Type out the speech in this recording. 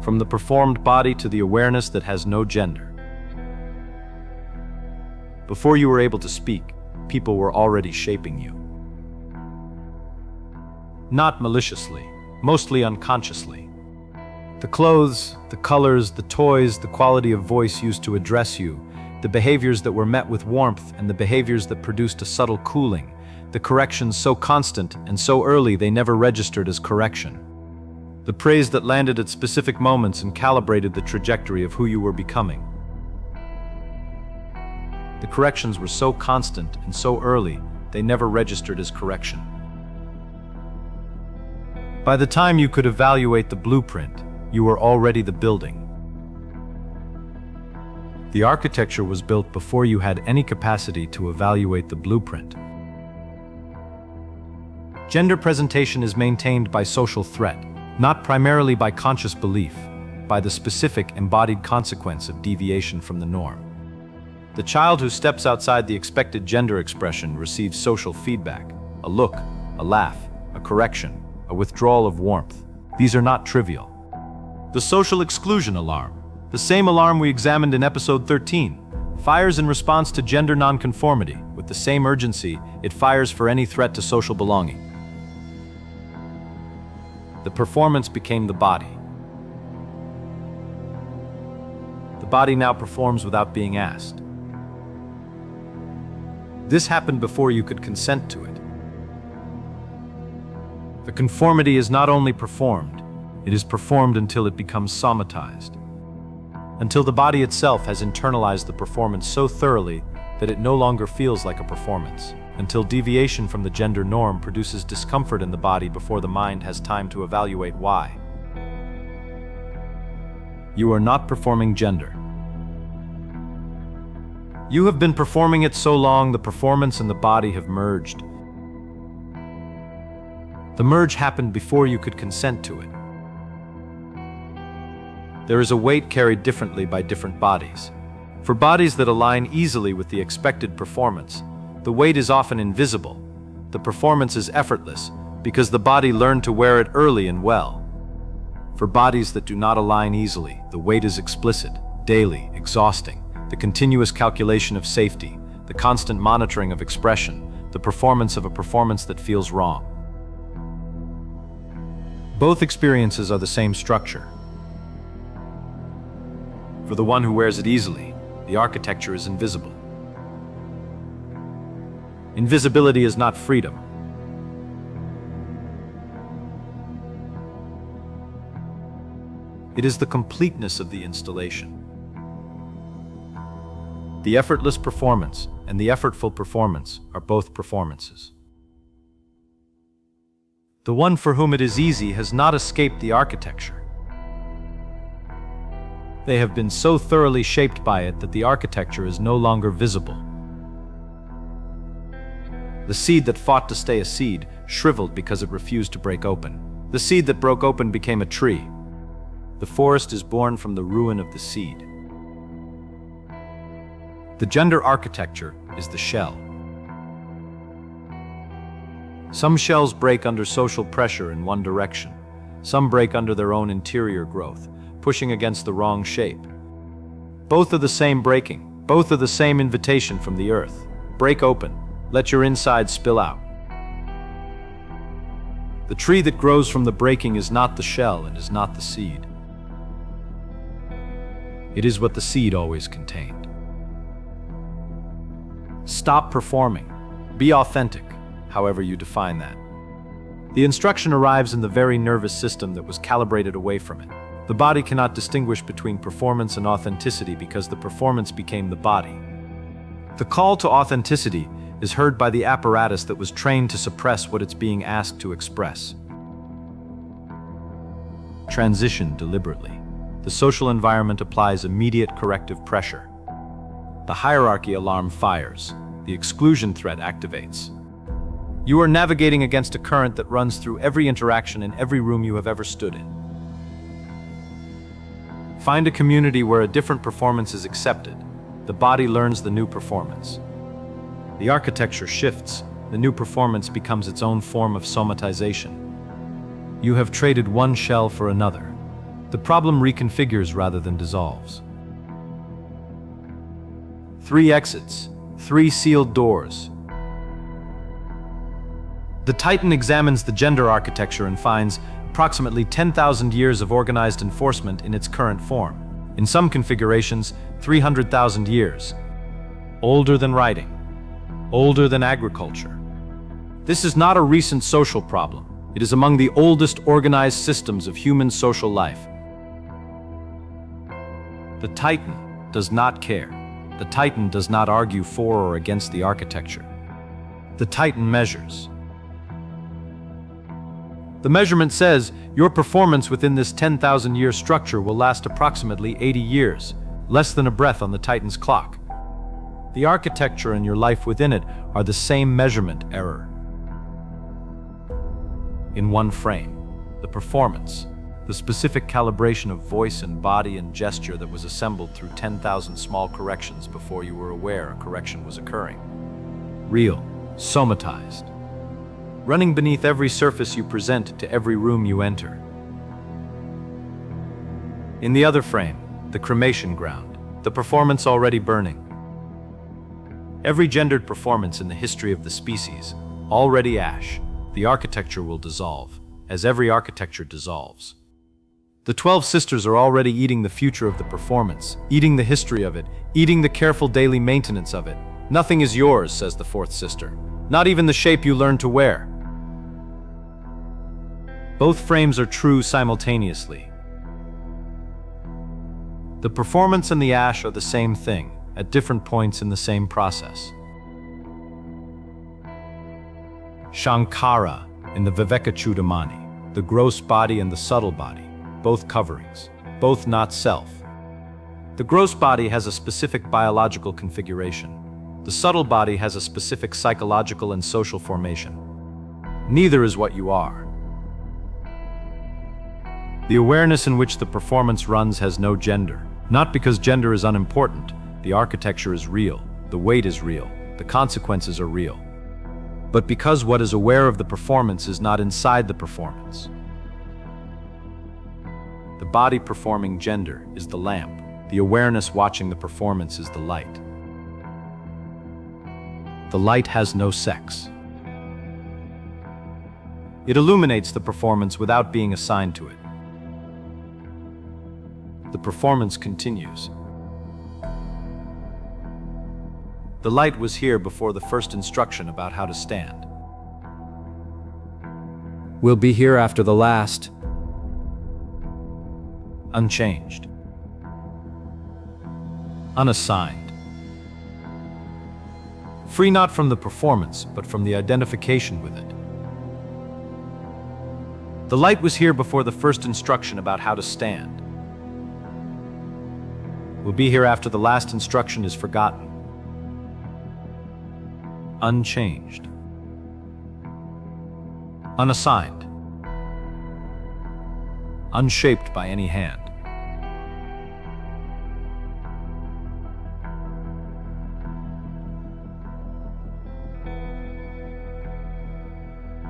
from the performed body to the awareness that has no gender. Before you were able to speak, people were already shaping you. Not maliciously, mostly unconsciously. The clothes, the colors, the toys, the quality of voice used to address you, the behaviors that were met with warmth and the behaviors that produced a subtle cooling, the corrections so constant and so early they never registered as correction. The praise that landed at specific moments and calibrated the trajectory of who you were becoming. The corrections were so constant and so early, they never registered as correction. By the time you could evaluate the blueprint, you were already the building. The architecture was built before you had any capacity to evaluate the blueprint. Gender presentation is maintained by social threat, not primarily by conscious belief, by the specific embodied consequence of deviation from the norm. The child who steps outside the expected gender expression receives social feedback, a look, a laugh, a correction, a withdrawal of warmth. These are not trivial. The social exclusion alarm, the same alarm we examined in episode 13, fires in response to gender nonconformity. With the same urgency, it fires for any threat to social belonging. The performance became the body. The body now performs without being asked. This happened before you could consent to it. The conformity is not only performed, it is performed until it becomes somatized. Until the body itself has internalized the performance so thoroughly that it no longer feels like a performance. Until deviation from the gender norm produces discomfort in the body before the mind has time to evaluate why. You are not performing gender. You have been performing it so long, the performance and the body have merged. The merge happened before you could consent to it. There is a weight carried differently by different bodies. For bodies that align easily with the expected performance, the weight is often invisible. The performance is effortless because the body learned to wear it early and well. For bodies that do not align easily, the weight is explicit, daily, exhausting. The continuous calculation of safety, the constant monitoring of expression, the performance of a performance that feels wrong. Both experiences are the same structure. For the one who wears it easily, the architecture is invisible. Invisibility is not freedom. It is the completeness of the installation. The effortless performance and the effortful performance are both performances. The one for whom it is easy has not escaped the architecture. They have been so thoroughly shaped by it that the architecture is no longer visible. The seed that fought to stay a seed shriveled because it refused to break open. The seed that broke open became a tree. The forest is born from the ruin of the seed. The gender architecture is the shell. Some shells break under social pressure in one direction. Some break under their own interior growth, pushing against the wrong shape. Both are the same breaking. Both are the same invitation from the earth. Break open. Let your inside spill out. The tree that grows from the breaking is not the shell and is not the seed. It is what the seed always contained. Stop performing. Be authentic, however you define that. The instruction arrives in the very nervous system that was calibrated away from it. The body cannot distinguish between performance and authenticity because the performance became the body. The call to authenticity is heard by the apparatus that was trained to suppress what it's being asked to express. Transition deliberately. The social environment applies immediate corrective pressure. The hierarchy alarm fires. The exclusion threat activates. You are navigating against a current that runs through every interaction in every room you have ever stood in. Find a community where a different performance is accepted. The body learns the new performance. The architecture shifts. The new performance becomes its own form of somatization. You have traded one shell for another. The problem reconfigures rather than dissolves. 3 exits, 3 sealed doors. The Titan examines the gender architecture and finds approximately 10,000 years of organized enforcement in its current form. In some configurations, 300,000 years. Older than writing. Older than agriculture. This is not a recent social problem. It is among the oldest organized systems of human social life. The Titan does not care. The Titan does not argue for or against the architecture. The Titan measures. The measurement says your performance within this 10,000-year structure will last approximately 80 years, less than a breath on the Titan's clock. The architecture and your life within it are the same measurement error. In one frame, the performance, the specific calibration of voice and body and gesture that was assembled through 10,000 small corrections before you were aware a correction was occurring. Real, somatized. Running beneath every surface you present to every room you enter. In the other frame, the cremation ground, the performance already burning. Every gendered performance in the history of the species, already ash, the architecture will dissolve, as every architecture dissolves. The 12 sisters are already eating the future of the performance, eating the history of it, eating the careful daily maintenance of it. Nothing is yours, says the 4th sister, not even the shape you learned to wear. Both frames are true simultaneously. The performance and the ash are the same thing, at different points in the same process. Shankara in the Vivekachudamani, the gross body and the subtle body, both coverings, both not self. The gross body has a specific biological configuration. The subtle body has a specific psychological and social formation. Neither is what you are. The awareness in which the performance runs has no gender, not because gender is unimportant. The architecture is real, the weight is real, the consequences are real. But because what is aware of the performance is not inside the performance. The body performing gender is the lamp. The awareness watching the performance is the light. The light has no sex. It illuminates the performance without being assigned to it. The performance continues. The light was here before the first instruction about how to stand. Will be here after the last. Unchanged. Unassigned. Free not from the performance, but from the identification with it. The light was here before the first instruction about how to stand. Will be here after the last instruction is forgotten. Unchanged. Unassigned. Unshaped by any hand.